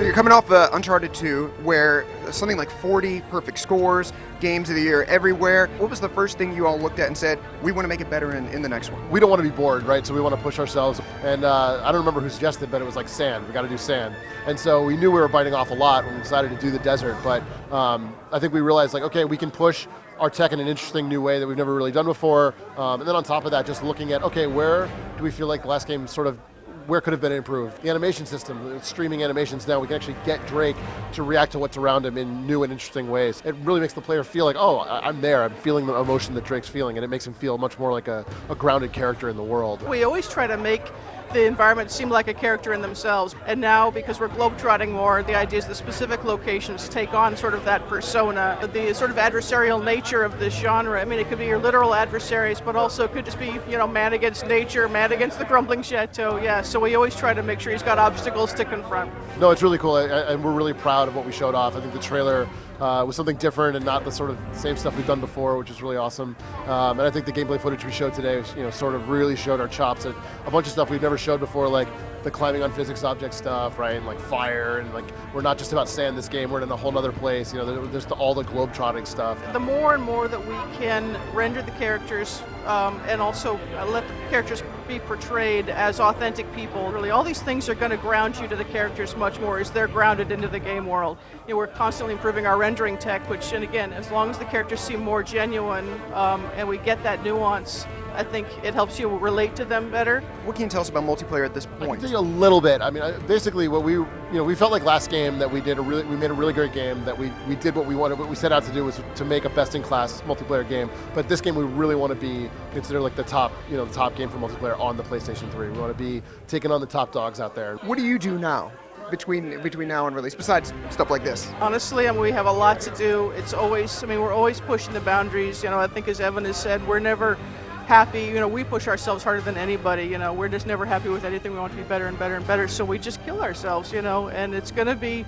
you're coming off Uncharted 2, where something like 40 perfect scores, games of the year everywhere. What was the first thing you all looked at and said, we want to make it better in the next one? We don't want to be bored, right? So we want to push ourselves. And I don't remember who suggested, but it was like sand. We got to do sand. And so we knew we were biting off a lot when we decided to do the desert. But I think we realized, like, okay, we can push our tech in an interesting new way that we've never really done before. And then on top of that, just looking at, okay, where do we feel like the last game sort of where could have been improved? The animation system, streaming animations now, we can actually get Drake to react to what's around him in new and interesting ways. It really makes the player feel like, oh, I'm there, I'm feeling the emotion that Drake's feeling, and it makes him feel much more like a grounded character in the world. We always try to make the environment seem like a character in themselves, and now because we're globetrotting more, the idea is the specific locations take on sort of that persona, the sort of adversarial nature of this genre. I mean, it could be your literal adversaries, but also it could just be, you know, man against nature, man against the crumbling chateau. Yeah, so we always try to make sure he's got obstacles to confront. No, it's really cool, and we're really proud of what we showed off. I think the trailer was something different and not the sort of same stuff we've done before, which is really awesome. And I think the gameplay footage we showed today, you know, sort of really showed our chops at a bunch of stuff we've never showed before, like the climbing on physics object stuff, right, and like fire, and like we're not just about sand this game, we're in a whole other place. You know, there's all the globe-trotting stuff. The more and more that we can render the characters and also let the characters be portrayed as authentic people, really all these things are going to ground you to the characters much more as they're grounded into the game world. You know, we're constantly improving our rendering tech, which, and again, as long as the characters seem more genuine and we get that nuance, I think it helps you relate to them better. What can you tell us about multiplayer at this I point? can tell you a little bit. I mean, basically, what we felt like last game that we made a really great game, that we did what we wanted. What we set out to do was to make a best-in-class multiplayer game. But this game, we really want to be considered like the top game for multiplayer on the PlayStation 3. We want to be taking on the top dogs out there. What do you do now? Between now and release, besides stuff like this? Honestly, I mean, we have a lot to do. It's always, I mean, we're always pushing the boundaries. You know, I think as Evan has said, we're never happy. You know, we push ourselves harder than anybody. You know, we're just never happy with anything. We want to be better and better and better. So we just kill ourselves. You know, and it's gonna be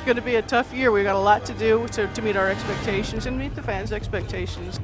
a tough year. We got a lot to do to meet our expectations and meet the fans' expectations.